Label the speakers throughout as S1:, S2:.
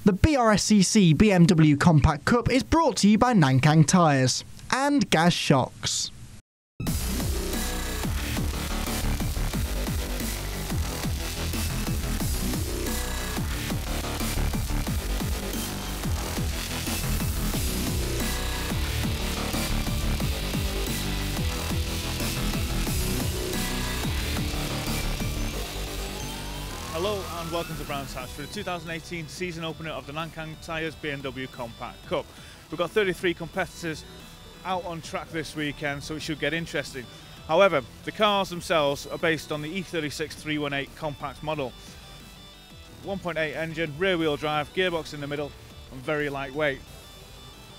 S1: The BRSCC BMW Compact Cup is brought to you by Nankang Tyres and Gas Shocks.
S2: Hello and welcome to Brands Hatch for the 2018 season opener of the Nankang Tyres BMW Compact Cup. We've got 33 competitors out on track this weekend, so it should get interesting. However, the cars themselves are based on the E36 318 compact model. 1.8 engine, rear wheel drive, gearbox in the middle and very lightweight,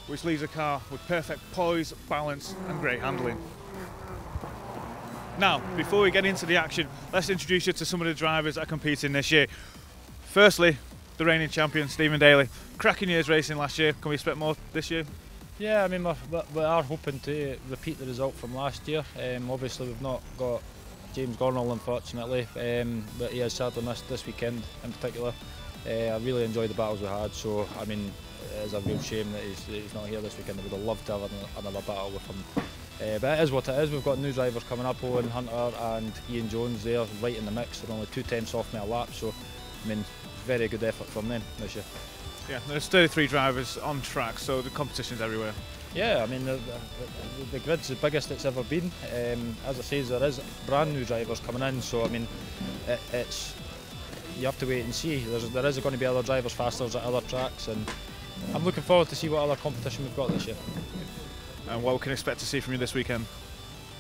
S2: which leaves a car with perfect poise, balance and great handling. Now, before we get into the action, let's introduce you to some of the drivers that are competing this year. Firstly, the reigning champion, Stephen Daly. Cracking years racing last year. Can we expect more this year?
S3: Yeah, I mean, we are hoping to repeat the result from last year. Obviously, we've not got James Gornall, unfortunately, but he has sadly missed this weekend in particular. I really enjoyed the battles we had, so I mean, it is a real shame that he's not here this weekend. I would have loved to have another battle with him. But it is what it is. We've got new drivers coming up, Owen Hunter and Ian Jones there, right in the mix. They're only 2/10 off me a lap, so I mean, very good effort from them this year.
S2: Yeah, there's 33 drivers on track, so the competition's everywhere.
S3: Yeah, I mean, the grid's the biggest it's ever been. As I say, there is brand new drivers coming in, so I mean, you have to wait and see. There is going to be other drivers faster at other tracks, and I'm looking forward to see what other competition we've got this year.
S2: And what we can expect to see from you this weekend?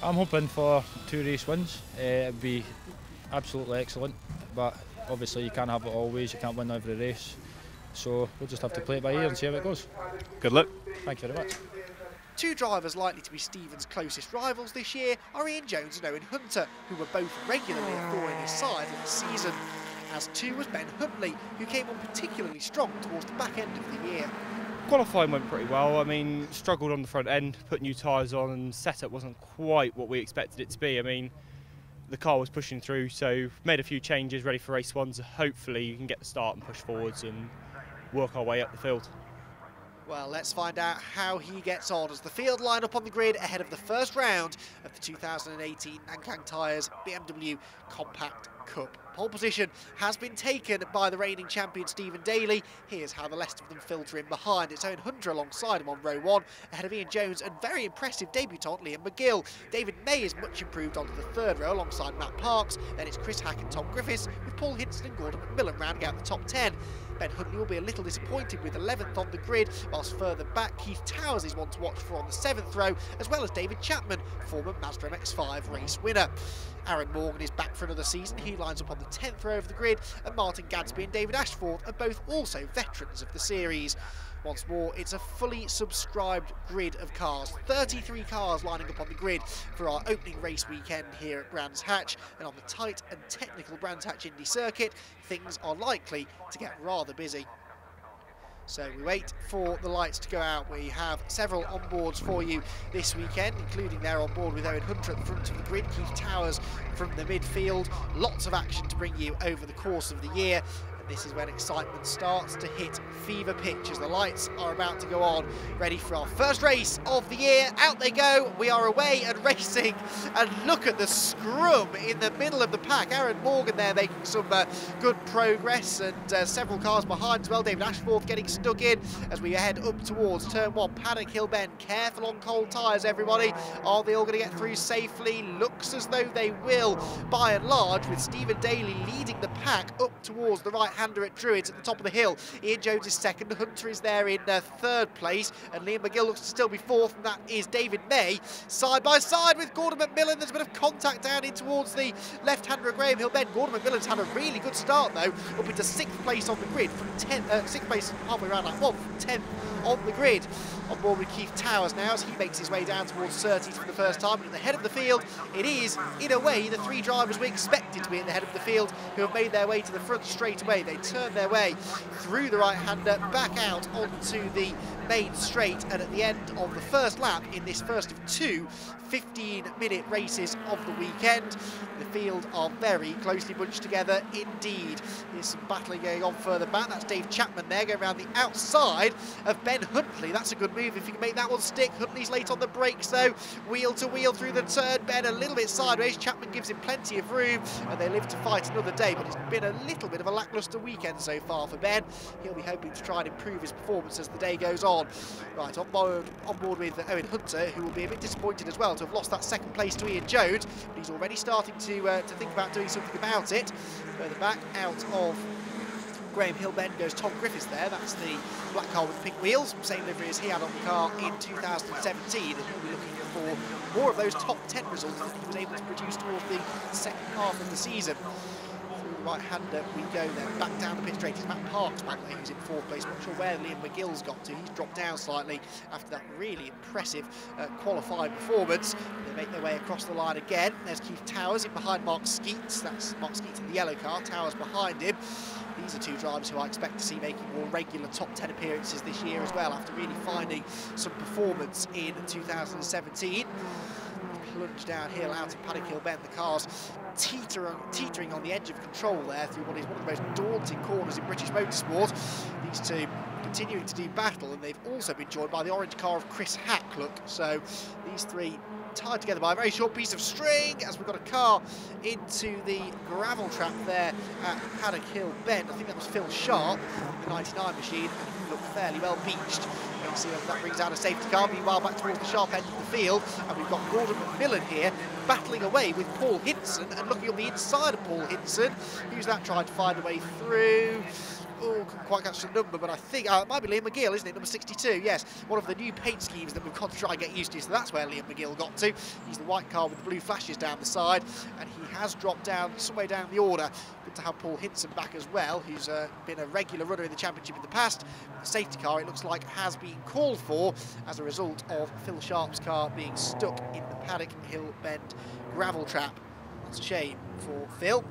S3: I'm hoping for 2 race wins. It'd be absolutely excellent, but obviously you can't have it always. You can't win every race, so we'll just have to play it by ear and see how it goes.
S2: Good luck.
S3: Thank you very much.
S1: Two drivers likely to be Stephen's closest rivals this year are Ian Jones and Owen Hunter, who were both regularly a thorn in his side in the season. As too was Ben Huntley, who came on particularly strong towards the back end of the year.
S4: Qualifying went pretty well. I mean, struggled on the front end, put new tyres on, and setup wasn't quite what we expected it to be. I mean, the car was pushing through, so made a few changes, ready for race one, so hopefully you can get the start and push forwards and work our way up the field.
S1: Well, let's find out how he gets on as the field line up on the grid ahead of the first round of the 2018 Nankang Tyres BMW Compact Cup. Pole position has been taken by the reigning champion Stephen Daly. Here's how the rest of them filter in behind. It's Owen Hunter alongside him on row 1, ahead of Ian Jones and very impressive debutant Liam McGill. David May is much improved onto the 3rd row alongside Matt Parks. Then it's Chris Hack and Tom Griffiths, with Paul Hinson and Gordon McMillan rounding out the top 10. Ben Huntley will be a little disappointed with 11th on the grid, whilst further back Keith Towers is one to watch for on the 7th row, as well as David Chapman, former Mazda MX-5 race winner. Aaron Morgan is back for another season. He lines up on the 10th row of the grid, and Martin Gadsby and David Ashforth are both also veterans of the series. Once more, it's a fully subscribed grid of cars. 33 cars lining up on the grid for our opening race weekend here at Brands Hatch, and on the tight and technical Brands Hatch Indy circuit, things are likely to get rather busy. So we wait for the lights to go out. We have several onboards for you this weekend, including there on board with Owen Hunter at the front of the grid, Keith Towers from the midfield. Lots of action to bring you over the course of the year. This is when excitement starts to hit fever pitch as the lights are about to go on, ready for our first race of the year. Out they go, we are away and racing, and look at the scrum in the middle of the pack. Aaron Morgan there making some good progress, and several cars behind as well. David Ashforth getting stuck in as we head up towards turn 1, Paddock Hill Bend. Careful on cold tyres, everybody. Are they all going to get through safely? Looks as though they will, by and large, with Stephen Daly leading the pack up towards the right-hander at Druids at the top of the hill. Ian Jones is 2nd, Hunter is there in 3rd place, and Liam McGill looks to still be 4th, and that is David May. Side by side with Gordon McMillan, there's a bit of contact down in towards the left-hander of Graham Hill Bend. Gordon McMillan's had a really good start though, up into 6th place on the grid, from 6th place halfway around like 1, from 10th on the grid. On board with Keith Towers now as he makes his way down towards 30s for the first time, and at the head of the field it is, in a way, the 3 drivers we expected to be at the head of the field, who have made their way to the front straight away. They turn their way through the right-hand and back out onto the main straight, and at the end of the first lap in this first of two 15-minute races of the weekend, the field are very closely bunched together indeed. There's some battling going on further back. That's Dave Chapman there going around the outside of Ben Huntley. That's a good move if you can make that one stick. Huntley's late on the brakes though, wheel to wheel through the turn. Ben a little bit sideways. Chapman gives him plenty of room, and they live to fight another day, but it's been a little bit of a lacklustre weekend so far for Ben. He'll be hoping to try and improve his performance as the day goes on. Right, on board with Owen Hunter, who will be a bit disappointed as well to have lost that second place to Ian Jones, but he's already starting to think about doing something about it. Further back, out of Graham Hill Bend goes Tom Griffiths there. That's the black car with the pink wheels, same livery as he had on the car in 2017, and he'll be looking for more of those top 10 results that he was able to produce towards the second half of the season. Right-hander we go then, back down the pit straight. It's Matt Parks back there, who's in fourth place. Not sure where Liam McGill's got to. He's dropped down slightly after that really impressive qualifying performance. They make their way across the line again. There's Keith Towers in behind Mark Skeets. That's Mark Skeets in the yellow car, Towers behind him. These are two drivers who I expect to see making more regular top 10 appearances this year as well, after really finding some performance in 2017. Plunge downhill out of Paddock Hill Bend. The car's teetering on the edge of control there through what is one of the most daunting corners in British motorsport. These two continuing to do battle, and they've also been joined by the orange car of Chris Hack, look. So these three tied together by a very short piece of string, as we've got a car into the gravel trap there at Paddock Hill Bend. I think that was Phil Sharp, the 99 machine, and he looked fairly well beached. Let's see whether that brings out a safety car. Meanwhile, back towards the sharp end of the field, and we've got Gordon McMillan here battling away with Paul Hinson, and looking on the inside of Paul Hinson. Who's that trying to find a way through? Oh, couldn't quite catch the number, but I think it might be Liam McGill, isn't it? Number 62, yes. One of the new paint schemes that we've got to try and get used to, so that's where Liam McGill got to. He's the white car with the blue flashes down the side, and he has dropped down some way down the order. Good to have Paul Hinson back as well, who's been a regular runner in the championship in the past. The safety car, it looks like, has been called for as a result of Phil Sharp's car being stuck in the Paddock Hill Bend gravel trap. That's a shame for Phil.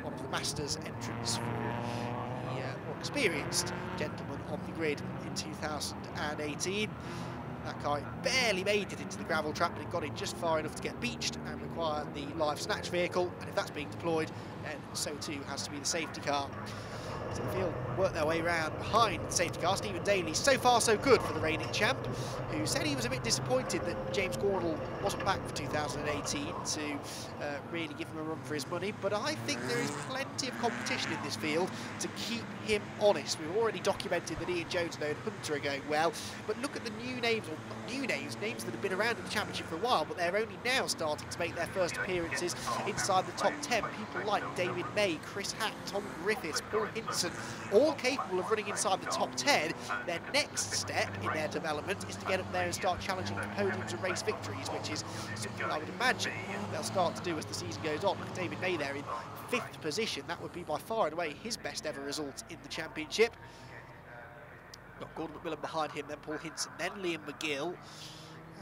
S1: One of the Masters entrants for more experienced gentleman on the grid in 2018. That car barely made it into the gravel trap, but it got in just far enough to get beached and require the live snatch vehicle, and if that's being deployed, then so too has to be the safety car. So the field worked their way around behind the safety car. Stephen Daly, so far so good for the reigning champ, who said he was a bit disappointed that James Gordell wasn't back for 2018 to really give him a run for his money. But I think there is plenty of competition in this field to keep him honest. We've already documented that Ian Jones and Owen Hunter are going well, but look at the new names, or not new names, names that have been around in the championship for a while, but they're only now starting to make their first appearances inside the top 10. People like David May, Chris Hack, Tom Griffiths, Paul Hinson, all capable of running inside the top 10. Their next step in their development is to get up there and start challenging for podiums and race victories, which is something I would imagine they'll start to do as the season goes on. Look at David May there in 5th position. That would be by far and away his best ever result in the championship. Got Gordon McMillan behind him, then Paul Hinson, then Liam McGill,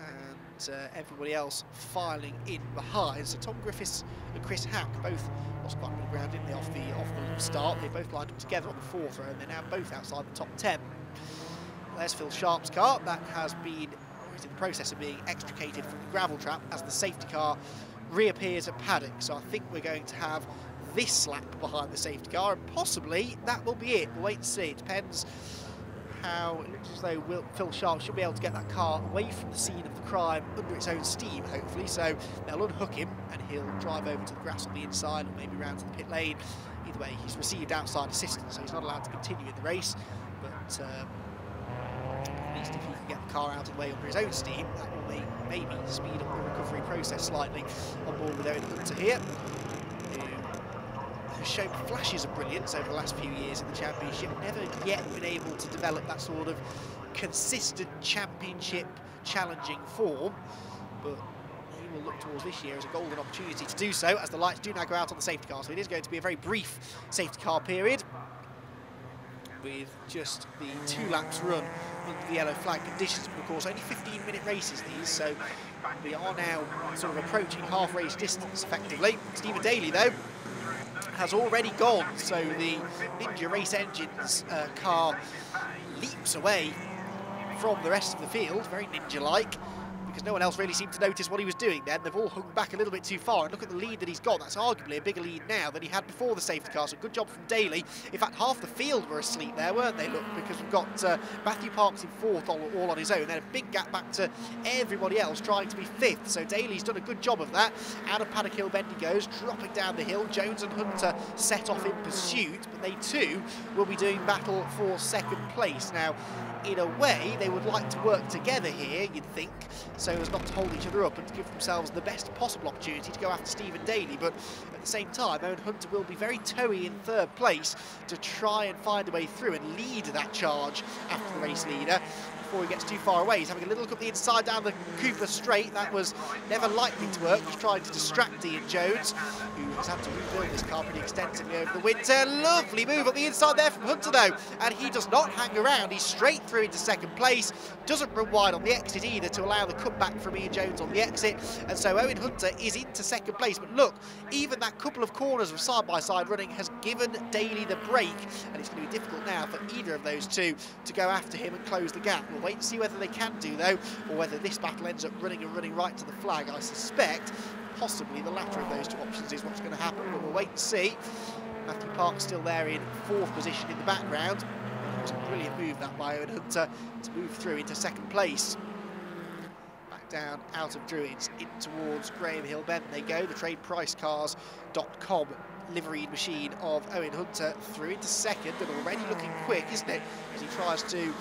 S1: and everybody else filing in behind. So Tom Griffiths and Chris Hack both lost quite a bit of ground, didn't they, off the start. They both lined up together on the 4th row, and they're now both outside the top 10. There's Phil Sharp's car. That has been, or is in the process of being extricated from the gravel trap as the safety car reappears at Paddock. So I think we're going to have this lap behind the safety car, and possibly that will be it. We'll wait and see. It depends how it looks as though Phil Sharp should be able to get that car away from the scene of the crime under its own steam, hopefully. So they'll unhook him and he'll drive over to the grass on the inside, or maybe round to the pit lane. Either way, he's received outside assistance, so he's not allowed to continue in the race. But at least if he can get the car out of the way under his own steam, that will maybe speed up the recovery process slightly. On board with Owen Hunter here, shown flashes of brilliance over the last few years in the championship, never yet been able to develop that sort of consistent championship challenging form, but he will look towards this year as a golden opportunity to do so, as the lights do now go out on the safety car. So it is going to be a very brief safety car period, with just the 2 laps run under the yellow flag conditions. But of course, only 15-minute races these, so we are now sort of approaching half race distance effectively. Stephen Daly, though, has already gone, so the Ninja Race Engines car leaps away from the rest of the field, very ninja-like, because no one else really seemed to notice what he was doing then. They've all hung back a little bit too far, and look at the lead that he's got. That's arguably a bigger lead now than he had before the safety car, so good job from Daly. In fact, half the field were asleep there, weren't they? Look, because we've got Matthew Parks in fourth all on his own, then a big gap back to everybody else trying to be fifth, so Daly's done a good job of that. Out of Paddock Hill Bend he goes, dropping down the hill. Jones and Hunter set off in pursuit, but they too will be doing battle for second place. Now, in a way, they would like to work together here, you'd think, so as not to hold each other up and to give themselves the best possible opportunity to go after Stephen Daly. But at the same time, Owen Hunter will be very toey in third place to try and find a way through and lead that charge after the race leader before he gets too far away. He's having a little look up the inside down the Cooper straight. That was never likely to work. He's trying to distract Ian Jones, who has had to rebuild this car pretty extensively over the winter. Lovely move up the inside there from Hunter though, and he does not hang around. He's straight through into second place, doesn't run wide on the exit either to allow the cutback from Ian Jones on the exit, and so Owen Hunter is into second place. But look, even that couple of corners of side-by-side running has given Daly the break, and it's going to be difficult now for either of those two to go after him and close the gap. We'll wait and see whether they can do though, or whether this battle ends up running right to the flag. I suspect possibly the latter of those two options is what's going to happen, but we'll wait and see. Matthew Park's still there in fourth position in the background. It was a brilliant move that by Owen Hunter to move through into second place. Back down out of Druids in towards Graham Hill Bend they go. The TradePriceCars.com liveried machine of Owen Hunter through into second, and already looking quick, isn't it, as he tries to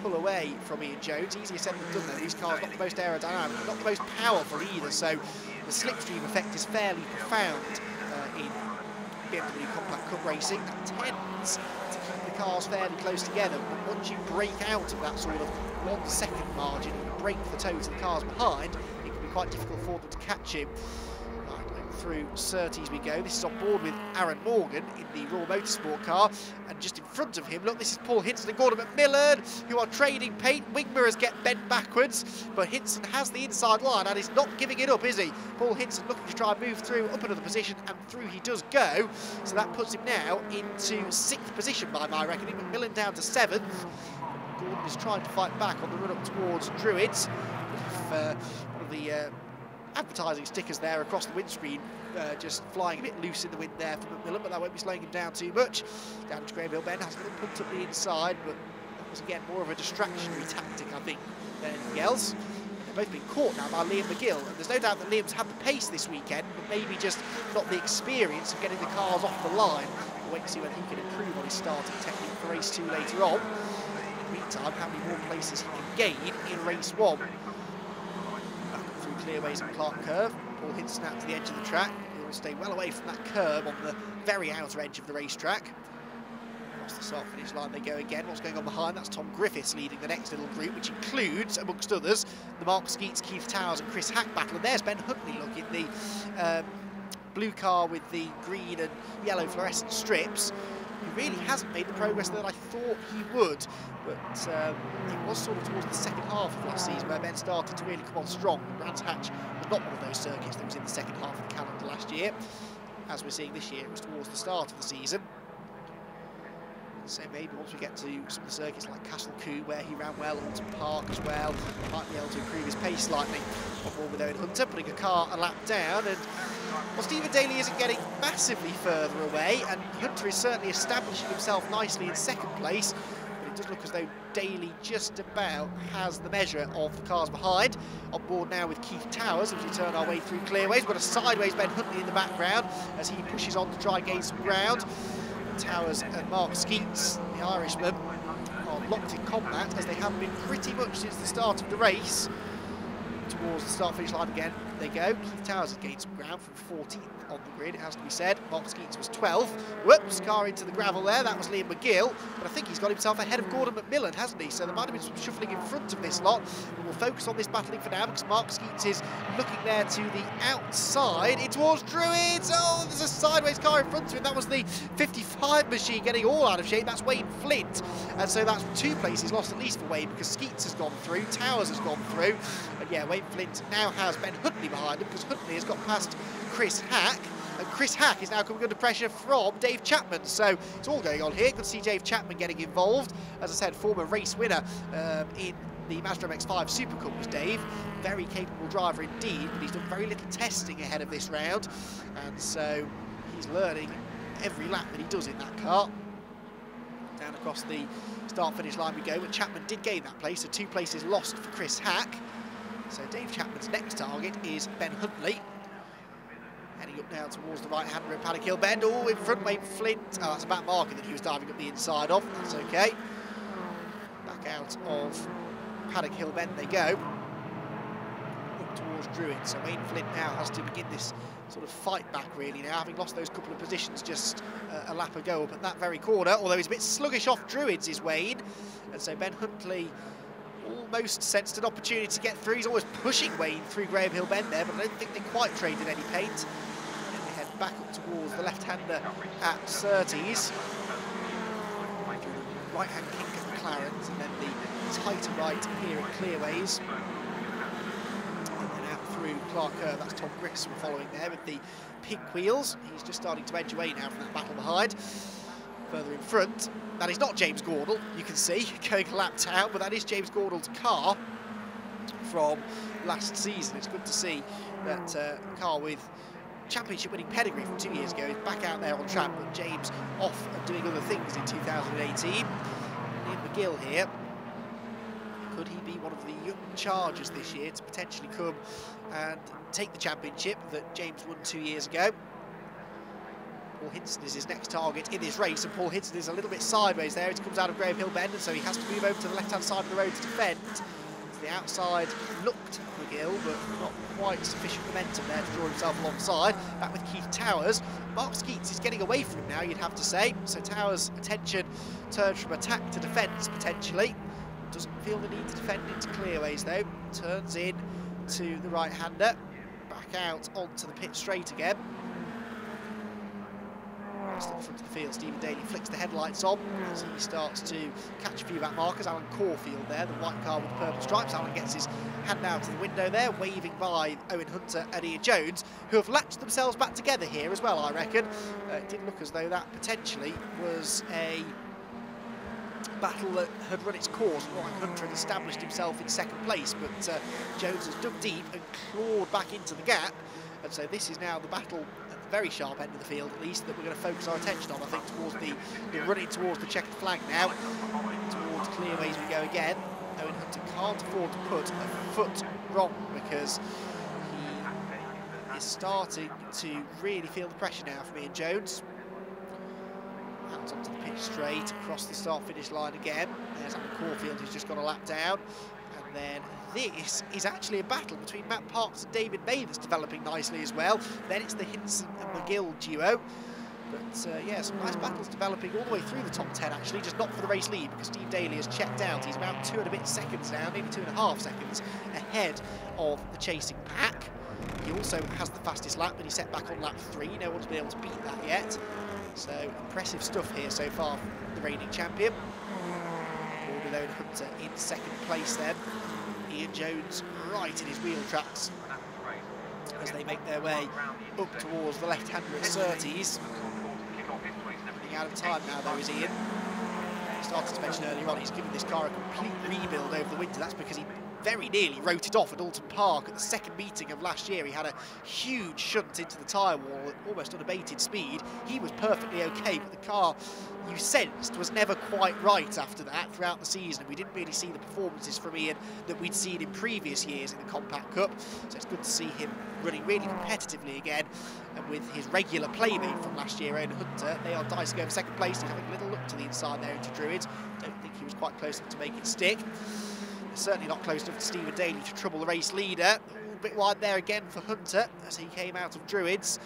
S1: pull away from Ian Jones. Easier said than done though. These cars not the most aerodynamic, not the most powerful either, so the slipstream effect is fairly profound in BMW Compact Cup racing. That tends to keep the cars fairly close together, but once you break out of that sort of 1 second margin and break the toes of the cars behind, it can be quite difficult for them to catch you. Through Surtees we go. This is on board with Aaron Morgan in the Raw Motorsport car, and just in front of him, look, this is Paul Hinson and Gordon McMillan, who are trading paint. Wing mirrors get bent backwards, but Hinson has the inside line and is not giving it up, is he? Paul Hinson looking to try and move through up another position, and through he does go, so that puts him now into 6th position by my reckoning. McMillan down to 7th. Gordon is trying to fight back on the run up towards Druids. One of the advertising stickers there across the windscreen just flying a bit loose in the wind there for McMillan, but that won't be slowing him down too much. Down to Graham Hill Bend, has a little pumped up the inside, but that was again more of a distractionary tactic, I think, than anything else. They've both been caught now by Liam McGill, and there's no doubt that Liam's had the pace this weekend, but maybe just not the experience of getting the cars off the line. We'll wait to see whether he can improve on his starting technique for race 2 later on. In the meantime, how many more places he can gain in race 1. Clearways and Clark Curve. Paul Hinson out to the edge of the track. He'll stay well away from that curb on the very outer edge of the racetrack. Across the start finish line they go again. What's going on behind? That's Tom Griffiths leading the next little group, which includes, amongst others, the Mark Skeets, Keith Towers and Chris Hack battle. And there's Ben Huntley, look, in the blue car with the green and yellow fluorescent strips. He really hasn't made the progress that I thought he would, but it was sort of towards the second half of last season where Ben started to really come on strong. Brands Hatch was not one of those circuits that was in the second half of the calendar last year. As we're seeing this year, it was towards the start of the season. So maybe once we get to some of the circuits like Castle Coo, where he ran well, Alton Park as well, he might be able to improve his pace slightly. On board with Owen Hunter, putting a car a lap down, and well, Stephen Daly isn't getting massively further away, and Hunter is certainly establishing himself nicely in second place, but it does look as though Daly just about has the measure of the cars behind. On board now with Keith Towers as we turn our way through Clearways. We've got a sideways Ben Huntley in the background as he pushes on to try and gain some ground. Towers and Mark Skeets, the Irishman, are locked in combat as they have been pretty much since the start of the race. Towards the start-finish line again they go. Keith Towers has gained some ground from 14th on the grid, it has to be said. Mark Skeets was 12th. Whoops, car into the gravel there. That was Liam McGill, but I think he's got himself ahead of Gordon McMillan, hasn't he? So there might have been some shuffling in front of this lot. But we'll focus on this battling for now because Mark Skeets is looking there to the outside. It's towards Druids. Oh, there's a sideways car in front of him. That was the 55 machine getting all out of shape. That's Wayne Flint. And so that's 2 places lost at least for Wayne because Skeets has gone through, Towers has gone through. And yeah, Wayne Flint now has Ben Huntley behind him because Huntley has got past Chris Hack, and Chris Hack is now coming under pressure from Dave Chapman. So it's all going on here. Good to see Dave Chapman getting involved. As I said, former race winner in the Mazda MX-5 Super Cup was Dave. Very capable driver indeed, but he's done very little testing ahead of this round. And so he's learning every lap that he does in that car. Down across the start-finish line we go, but Chapman did gain that place, so 2 places lost for Chris Hack. So Dave Chapman's next target is Ben Huntley. Heading up now towards the right-hander in Paddock Hill Bend. Oh, in front, Wayne Flint. Oh, that's a back marker that he was diving up the inside of. That's okay. Back out of Paddock Hill Bend they go. Up towards Druid. So Wayne Flint now has to begin this sort of fight back really now, having lost those couple of positions just a lap ago up at that very corner, although he's a bit sluggish off Druids is Wayne. And so Ben Huntley almost sensed an opportunity to get through. He's always pushing Wayne through Graham Hill Bend there, but I don't think they quite traded any paint. And we head back up towards the left-hander at Surtees. Right-hand kink at McLaren's, and then the tighter right here at Clearways. And then out through Clark Kerr, that's Tom Grissom following there with the pink wheels. He's just starting to edge away now from that battle behind. Further in front, that is not James Gordle, you can see, going lapped out, but that is James Gordle's car from last season. It's good to see that car with championship winning pedigree from 2 years ago is back out there on track, but James off and doing other things in 2018. Ian McGill here. Could he be one of the young chargers this year to potentially come and take the championship that James won 2 years ago? Paul Hinson is his next target in this race, and Paul Hinson is a little bit sideways there. He comes out of Graham Hill Bend, and so he has to move over to the left-hand side of the road to defend. To the outside looked McGill, but not quite sufficient momentum there to draw himself alongside. Back with Keith Towers. Mark Skeets is getting away from him now, you'd have to say. So Towers' attention turns from attack to defence, potentially. Doesn't feel the need to defend into clearways, though. Turns in to the right-hander. Back out onto the pit straight again. To the front of the field, Stephen Daly flicks the headlights on as he starts to catch a few back markers. Alan Caulfield there, the white car with the purple stripes. Alan gets his hand out to the window there, waving by Owen Hunter and Ian Jones, who have latched themselves back together here as well, I reckon. It did look as though that potentially was a battle that had run its course. Ryan Hunter had established himself in second place, but Jones has dug deep and clawed back into the gap. And so this is now the battle at the very sharp end of the field, at least, that we're going to focus our attention on, I think, towards the running towards the checkered flag now. Towards clearways we go again. Owen Hunter can't afford to put a foot wrong because he is starting to really feel the pressure now from Ian Jones. Hands onto the pitch straight, across the start-finish line again. There's Alan Caulfield, who's just got a lap down. And then this is actually a battle between Matt Parks and David May that's developing nicely as well. Then it's the Hinson and McGill duo. But yeah, some nice battles developing all the way through the top 10 actually, just not for the race lead because Steve Daly has checked out. He's about 2 and a bit seconds now, maybe 2.5 seconds ahead of the chasing pack. He also has the fastest lap, but he set back on lap 3. No one's been able to beat that yet. So impressive stuff here so far from the reigning champion. With Owen Hunter in second place then. Ian Jones right in his wheel tracks as they make their way up towards the left-hander at Surtees. Running out of time now though is Ian. Started to mention earlier on, he's given this car a complete rebuild over the winter. That's because he very nearly wrote it off at Alton Park at the second meeting of last year. He had a huge shunt into the tyre wall at almost unabated speed. He was perfectly okay, but the car, you sensed, was never quite right after that throughout the season. We didn't really see the performances from Ian that we'd seen in previous years in the Compact Cup. So it's good to see him running really competitively again. And with his regular playmate from last year, Owen Hunter, they are dicing over second place. He's having a little look to the inside there into Druid. Don't think he was quite close enough to make it stick. Certainly not close enough to Stephen Daly to trouble the race leader. A bit wide there again for Hunter as he came out of Druids.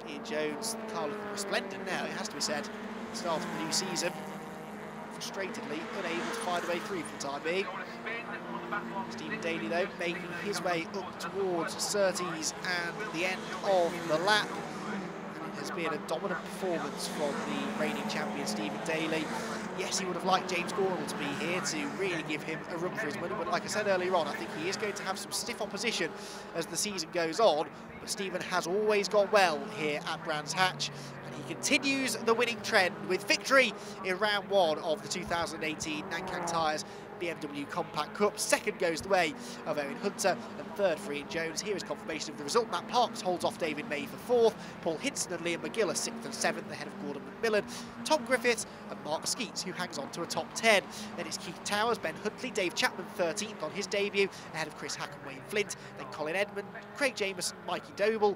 S1: Ian Jones, the car looking resplendent now, it has to be said. Start of the new season. Frustratedly unable to find a way through for the time being. Stephen Daly, though, making his way up towards Surtees and the end of the lap. And it has been a dominant performance from the reigning champion Stephen Daly. Yes, he would have liked James Gornall to be here to really give him a run for his money, but like I said earlier on, I think he is going to have some stiff opposition as the season goes on, but Stephen has always gone well here at Brands Hatch, and he continues the winning trend with victory in round 1 of the 2018 Nankang Tyres BMW Compact Cup. Second goes the way of Owen Hunter, and third for Ian Jones. Here is confirmation of the result. Matt Parks holds off David May for fourth, Paul Hinson and Liam McGill are 6th and 7th ahead of Gordon McMillan, Tom Griffith and Mark Skeets, who hangs on to a top 10. Then it's Keith Towers, Ben Huntley, Dave Chapman 13th on his debut ahead of Chris Hack and Wayne Flint, then Colin Edmond, Craig Jameson, Mikey Doble,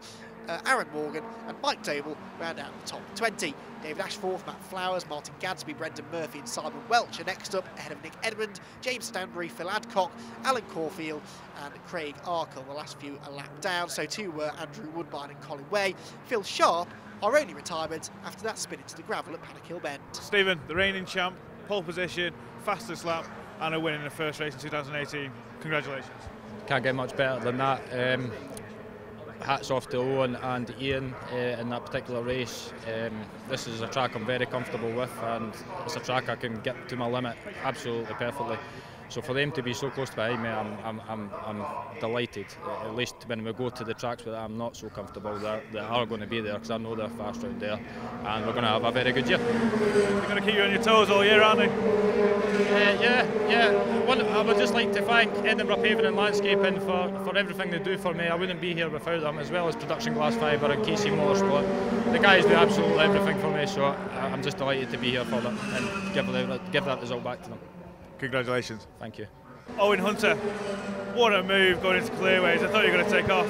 S1: Aaron Morgan and Mike Doble round out the top 20. David Ashforth, Matt Flowers, Martin Gadsby, Brendan Murphy and Simon Welch are next up ahead of Nick Edmond, James Stanbury, Phil Adcock, Alan Caulfield and Craig Arkle. The last few are lapped down, so too were Andrew Woodbine and Colin Way. Phil Sharp, our only retirement after that spin into the gravel at Paddock Hill Bend.
S2: Stephen, the reigning champ, pole position, fastest lap and a win in the first race in 2018. Congratulations.
S3: Can't get much better than that. Hats off to Owen and Ian in that particular race. This is a track I'm very comfortable with, and it's a track I can get to my limit absolutely perfectly. So for them to be so close behind me, I'm delighted. At least when we go to the tracks where I'm not so comfortable, they are going to be there because I know they're fast round there, and we're going to have a very good year.
S2: They're going to keep you on your toes all year, aren't they?
S3: Yeah. I would just like to thank Edinburgh Paving and Landscaping for everything they do for me. I wouldn't be here without them, as well as Production Glass Fibre and KC Motorsport. The guys do absolutely everything for me, so I'm just delighted to be here for them and give that result back to them.
S2: Congratulations.
S3: Thank you.
S2: Owen Hunter, what a move going into clearways. I thought you were going to take off.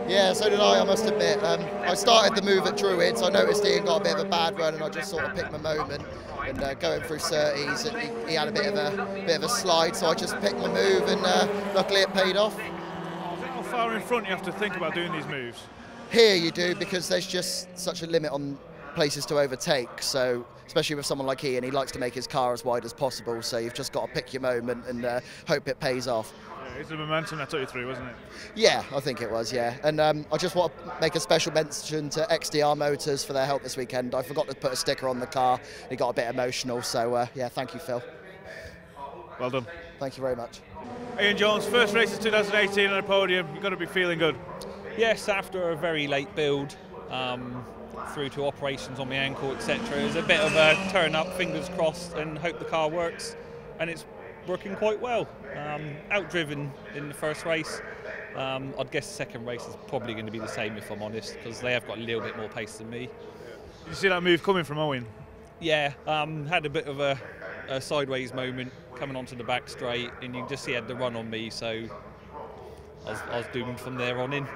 S5: Yeah, so did I must admit. I started the move at Druids. I noticed Ian got a bit of a bad run, and I just sort of picked my moment. And going through 30s, he had a bit of a slide, so I just picked my move, and luckily it paid off.
S2: How far in front you have to think about doing these moves?
S5: Here you do, because there's just such a limit on places to overtake. So especially with someone like Ian, he likes to make his car as wide as possible. So you've just got to pick your moment and hope it pays off.
S2: It's the momentum that took you through, wasn't it?
S5: Yeah, I think it was, yeah. And I just want to make a special mention to XDR Motors for their help this weekend. I forgot to put a sticker on the car. It got a bit emotional, so yeah, thank you, Phil.
S2: Well done.
S5: Thank you very much.
S2: Ian Jones, first race of 2018 on a podium. You've got to be feeling good.
S6: Yes, after a very late build, through to operations on my ankle, etc. It was a bit of a turn up, fingers crossed, and hope the car works. And it's working quite well. Outdriven in the first race. I'd guess the second race is probably going to be the same, if I'm honest, because they have got a little bit more pace than me.
S2: Did you see that move coming from Owen?
S6: Yeah, had a bit of a sideways moment coming onto the back straight, and you can just see he had the run on me, so I was doomed from there on in.